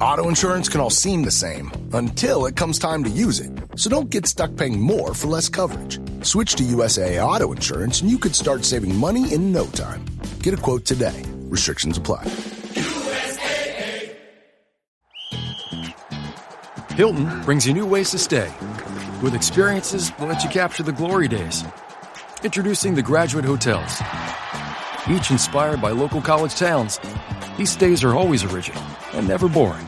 Auto insurance can all seem the same until it comes time to use it. So don't get stuck paying more for less coverage. Switch to USAA Auto Insurance and you could start saving money in no time. Get a quote today. Restrictions apply. USAA. Hilton brings you new ways to stay. With experiences that let you capture the glory days. Introducing the Graduate Hotels. Each inspired by local college towns, these stays are always original and never boring.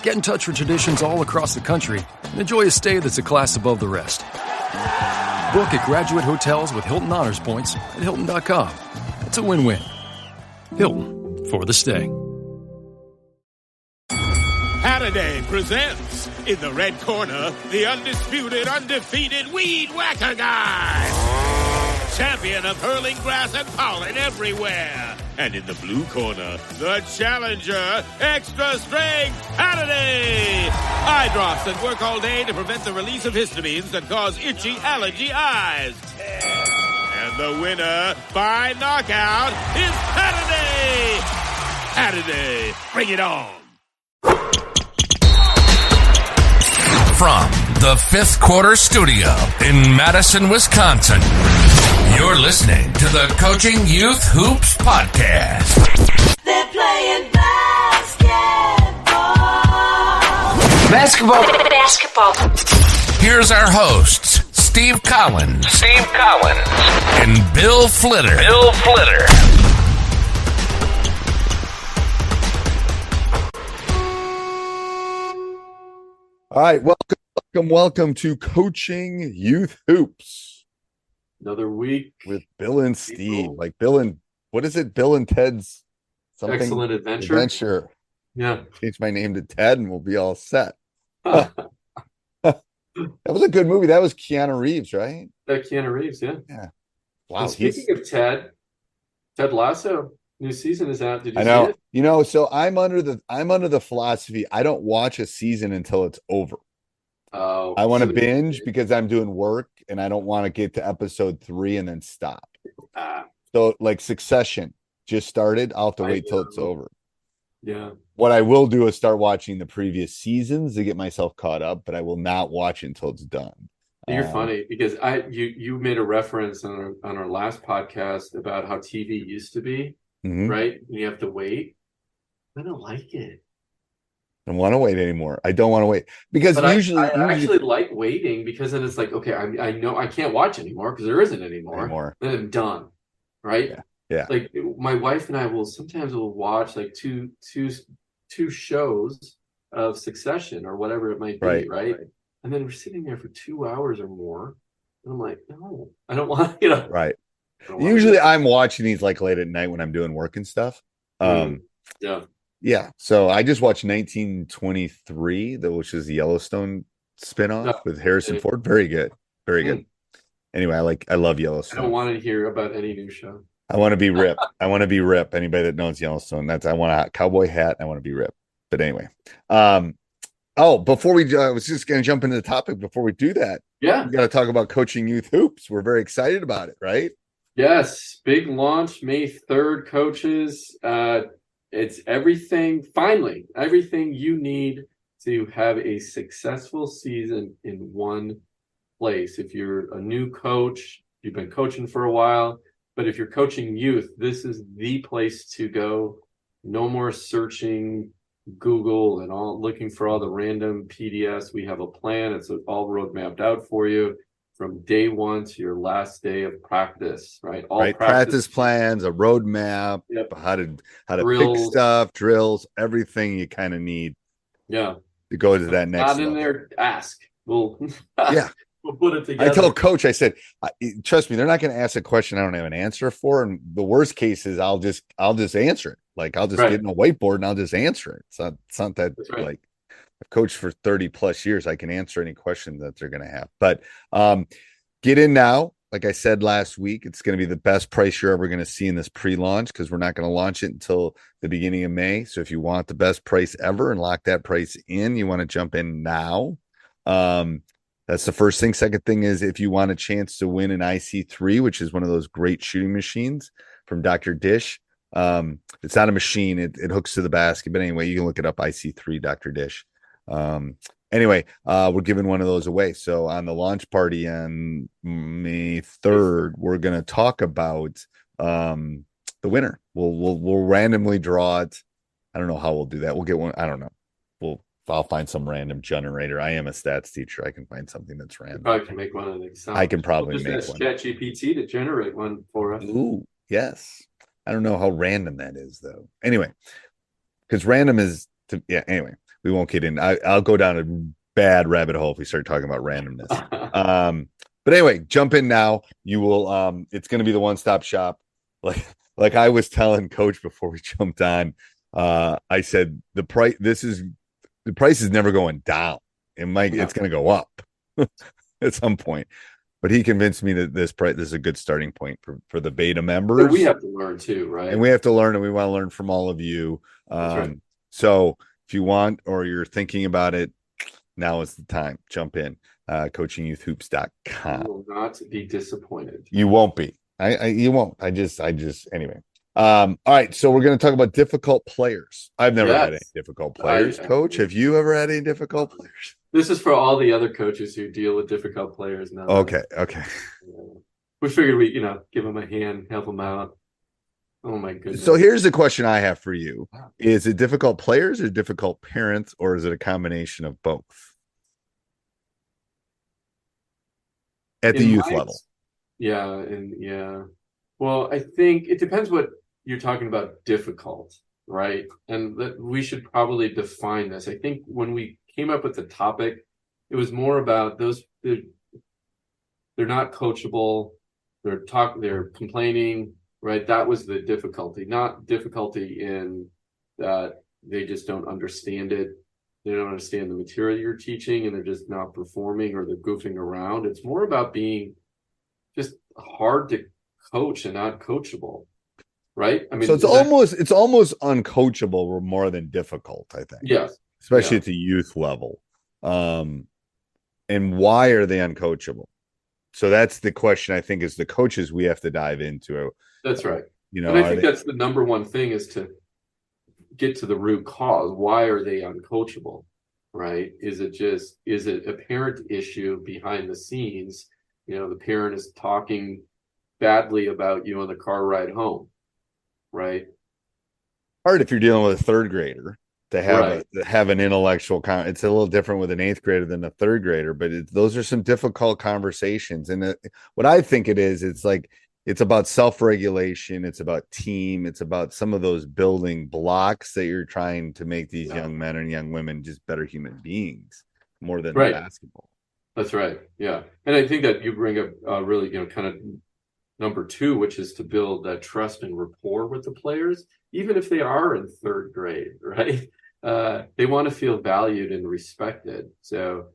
Get in touch with traditions all across the country and enjoy a stay that's a class above the rest. Book at Graduate Hotels with Hilton Honors Points at Hilton.com. It's a win-win. Hilton, for the stay. Halliday presents, in the red corner, the undisputed, undefeated Weed Whacker Guy. Champion of hurling grass and pollen everywhere. And in the blue corner, the challenger, extra strength Halliday. Eye drops that work all day to prevent the release of histamines that cause itchy allergy eyes. And the winner by knockout is Halliday. Halliday, bring it on. From the Fifth Quarter Studio in Madison, Wisconsin, you're listening to the Coaching Youth Hoops Podcast. They're playing basketball. Here's our hosts, Steve Collins. And Bill Flitter. All right, welcome to Coaching Youth Hoops. Another week with Bill and Steve. Like Bill and, what is it? Bill and Ted's something? Excellent Adventure. Yeah. Change my name to Ted and we'll be all set. That was a good movie. That was Keanu Reeves, right? Keanu Reeves, yeah. Wow. Speaking of Ted Lasso, new season is out. Did you see it? You know, so I'm under the philosophy I don't watch a season until it's over. Oh, I want to binge because I'm doing work and I don't want to get to episode 3 and then stop. So like Succession just started. I'll have to wait till it's over. Yeah. What I will do is start watching the previous seasons to get myself caught up, but I will not watch it until it's done. You're funny because you made a reference on our last podcast about how TV used to be, right? You have to wait. I don't like it. I don't want to wait anymore. I don't want to wait because I usually like waiting because then it's like, okay, I know I can't watch anymore because there isn't anymore. Then I'm done, right? Yeah. Like my wife and I will sometimes watch like two shows of Succession or whatever it might be, right? And then we're sitting there for 2 hours or more, and I'm like, no, I don't want to. Right. Usually, I'm watching these like late at night when I'm doing work and stuff. Yeah. So I just watched 1923, which is the Yellowstone spinoff with Harrison Ford. Very good. Very good. Anyway, I love Yellowstone. I don't want to hear about any new show. I want to be Rip. Anybody that knows Yellowstone, I want a cowboy hat. I want to be Rip. But anyway, before we, I was just going to jump into the topic. Before we do that, we got to talk about Coaching Youth Hoops. We're very excited about it, right? Yes, big launch May 3rd, coaches. It's everything you need to have a successful season in one place. If you're a new coach, you've been coaching for a while, but if you're coaching youth, this is the place to go. No more searching Google and all looking for all the random PDFs. We have a plan. It's all road mapped out for you from day one to your last day of practice, right? All practice plans, a roadmap, how to pick stuff, drills, everything you kind of need. Yeah. To go to that next level. Not in there, ask. We'll put it together. I told Coach, I said, trust me, they're not going to ask a question I don't have an answer for. And the worst case is I'll just answer it. Like I'll just get in a whiteboard and I'll just answer it. It's not that like I've coached for 30 plus years. I can answer any question that they're going to have, but get in now. Like I said last week, it's going to be the best price you're ever going to see in this pre-launch because we're not going to launch it until the beginning of May. So if you want the best price ever and lock that price in, you want to jump in now. That's the first thing. Second thing is if you want a chance to win an IC3, which is one of those great shooting machines from Dr. Dish, It's not a machine. It hooks to the basket. But anyway, you can look it up. IC3 Dr. Dish. Anyway, we're giving one of those away. So on the launch party on May 3rd, we're going to talk about the winner. We'll randomly draw it. I don't know how we'll do that. We'll get one. I don't know. I'll find some random generator. I am a stats teacher. I can find something that's random. You probably can make one of these. I can probably make one. ChatGPT to generate one for us. Ooh, yes. I don't know how random that is, though. Anyway, because random is anyway, we won't get in. I'll go down a bad rabbit hole if we start talking about randomness. But anyway, jump in now. You will. It's going to be the one-stop shop. Like I was telling Coach before we jumped on. I said the price. The price is never going down. It's going to go up at some point. But he convinced me that this is a good starting point for the beta members. But we have to learn too, right? And we have to learn, and we want to learn from all of you. Right. So if you want or you're thinking about it, now is the time. Jump in. coachingyouthhoops.com. You will not be disappointed. You won't be. You won't. I just anyway. All right, so we're going to talk about difficult players. I've never had any difficult players. Coach, have you ever had any difficult players? This is for all the other coaches who deal with difficult players now. Okay. We figured we, give them a hand, help them out. Oh my goodness. So here's the question I have for you. Is it difficult players or difficult parents, or is it a combination of both? At the youth level. Yeah. Well, I think it depends what you're talking about difficult, right? And that we should probably define this. I think when we came up with the topic, it was more about they're not coachable, they're complaining, right? That was the difficulty, not difficulty in that they just don't understand it. They don't understand the material you're teaching and they're just not performing or they're goofing around. It's more about being just hard to coach and not coachable, right? I mean, so it's almost uncoachable more than difficult, I think. Yes, especially at the youth level. And why are they uncoachable? So that's the question. I think is the coaches we have to dive into. That's right. And I think that's the number one thing is to get to the root cause. Why are they uncoachable? Right? Is it a parent issue behind the scenes? The parent is talking badly about you on the car ride home, right? Hard if you're dealing with a third grader to have an intellectual it's a little different with an eighth grader than a third grader, but those are some difficult conversations. And what I think it's about self-regulation, it's about team, it's about some of those building blocks that you're trying to make these young men and young women just better human beings more than basketball. That's right. Yeah. And I think that you bring up really, kind of number two, which is to build that trust and rapport with the players, even if they are in third grade, right? They want to feel valued and respected. So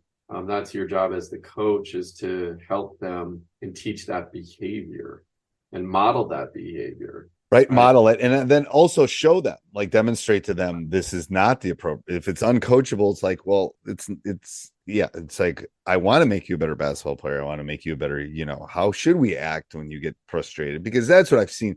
that's your job as the coach, is to help them and teach that behavior and model that behavior. Right. Model it. And then also show them, demonstrate to them, this is not the appropriate. If it's uncoachable, it's like, well, it's like, I want to make you a better basketball player. I want to make you a better, how should we act when you get frustrated? Because that's what I've seen.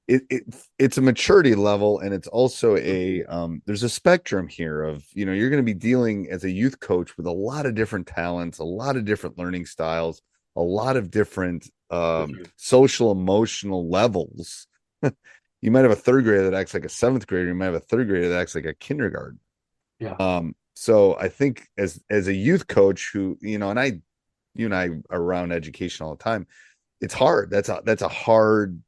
It's a maturity level. And it's also there's a spectrum here of, you're going to be dealing as a youth coach with a lot of different talents, a lot of different learning styles, a lot of different social, emotional levels. You might have a third grader that acts like a seventh grader. You might have a third grader that acts like a kindergarten. Yeah. So I think as a youth coach who, you and I are around education all the time, it's hard. That's a hard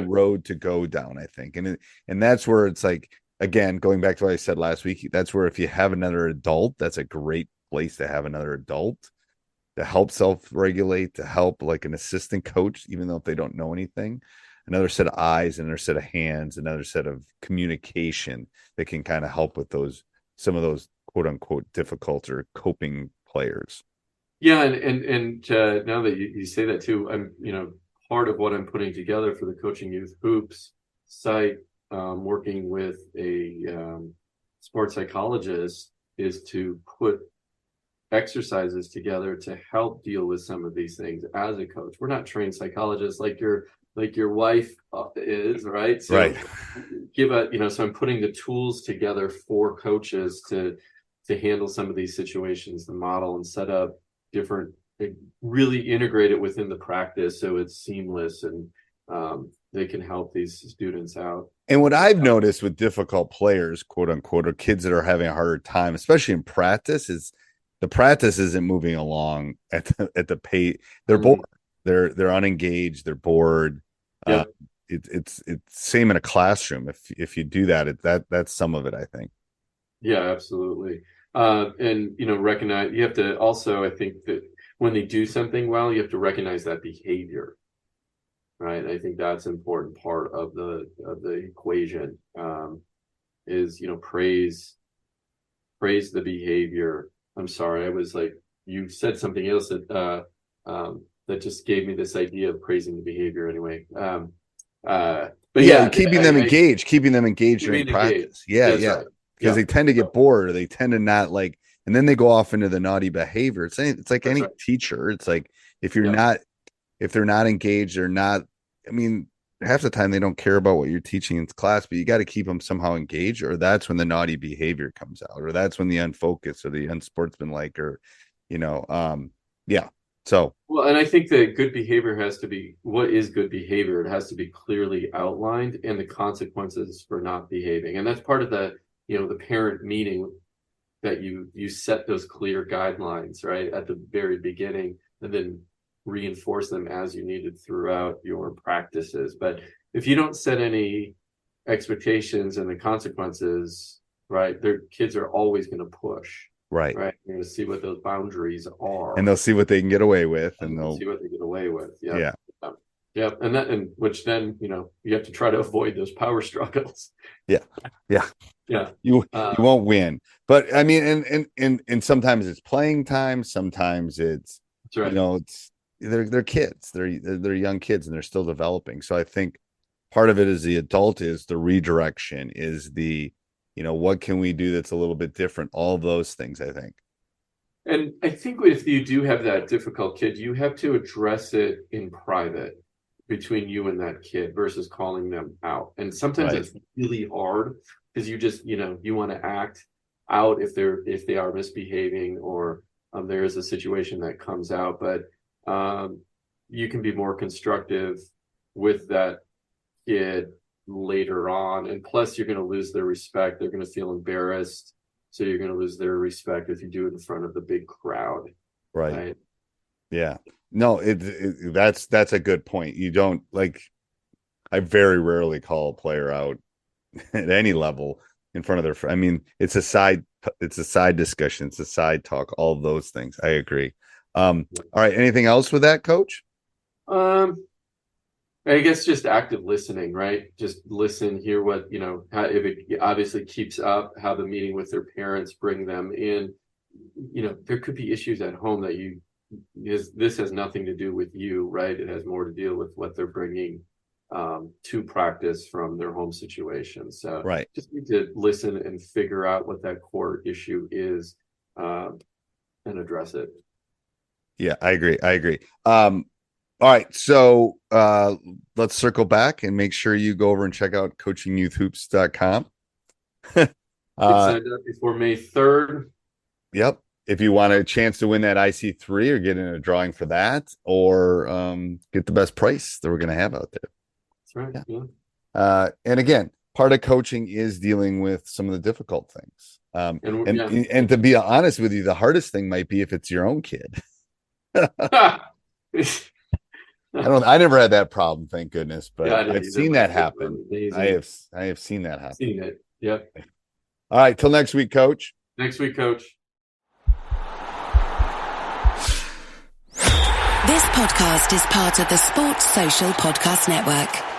road to go down, I think. And that's where it's like, again, going back to what I said last week, that's where if you have another adult, that's a great place to have another adult to help self-regulate, to help like an assistant coach, even though if they don't know anything. Another set of eyes, another set of hands, another set of communication that can kind of help with some of those quote unquote difficult or coping players. Yeah. And now that you say that too, I'm, part of what I'm putting together for the Coaching Youth Hoops site, working with a sports psychologist, is to put exercises together to help deal with some of these things as a coach. We're not trained psychologists like your like your wife is, right? So right. So I'm putting the tools together for coaches to handle some of these situations, the model and set up different, really integrate it within the practice so it's seamless and they can help these students out. And what I've noticed with difficult players, quote unquote, or kids that are having a harder time, especially in practice, is the practice isn't moving along at the pace. They're bored. They're unengaged. They're bored. Yep. It's same in a classroom. If you do that, that's some of it, I think. Yeah, absolutely. And recognize, you have to also, I think that when they do something well, you have to recognize that behavior. Right. I think that's an important part of the equation, is, praise the behavior. I'm sorry. I was like, you said something else that just gave me this idea of praising the behavior anyway. But keeping them engaged during practice. Right. Because they tend to get bored, or they tend to not like, and then they go off into the naughty behavior. It's like any teacher. It's like, if they're not engaged, they're not, I mean, half the time they don't care about what you're teaching in class, but you got to keep them somehow engaged, or that's when the naughty behavior comes out, or that's when the unfocused or the unsportsmanlike, or, So, well, and I think that good behavior has to be, what is good behavior? It has to be clearly outlined, and the consequences for not behaving. And that's part of the parent meeting, that you set those clear guidelines, right, at the very beginning, and then reinforce them as you needed throughout your practices. But if you don't set any expectations and the consequences, right, their kids are always going to push. Right. You're going to see what those boundaries are, and they'll see what they can get away with, and they'll see what they get away with. Yeah. And which then, you have to try to avoid those power struggles. Yeah. You won't win, but I mean, and sometimes it's playing time. Sometimes it's, that's right. It's they're kids. They're young kids, and they're still developing. So I think part of it is the adult is the redirection, is the, what can we do that's a little bit different? All those things, I think. And I think if you do have that difficult kid, you have to address it in private between you and that kid versus calling them out. And sometimes it's really hard, because you just, you want to act out if they are misbehaving, or there is a situation that comes out. But you can be more constructive with that kid later on. And plus, you're going to lose their respect. They're going to feel embarrassed. So you're going to lose their respect if you do it in front of the big crowd. Right? Yeah. No, that's a good point. You don't, like, I very rarely call a player out at any level in front of their friend. I mean, it's a side discussion. It's a side talk, all those things. I agree. All right. Anything else with that, Coach? I guess just active listening, right? Just listen, hear what, if it obviously keeps up, have a meeting with their parents, bring them in. There could be issues at home that this has nothing to do with you, right? It has more to deal with what they're bringing to practice from their home situation. So just need to listen and figure out what that core issue is, and address it. Yeah, I agree. All right, so let's circle back and make sure you go over and check out coachingyouthhoops.com. Signed up before May 3rd. Yep. If you want a chance to win that IC3, or get in a drawing for that, or get the best price that we're going to have out there. That's right. Yeah. And again, part of coaching is dealing with some of the difficult things. And to be honest with you, the hardest thing might be if it's your own kid. I never had that problem, thank goodness, but I've seen that happen. I have seen that happen. Seen it. Yep. All right, till next week, Coach. Next week, Coach. This podcast is part of the Sports Social Podcast Network.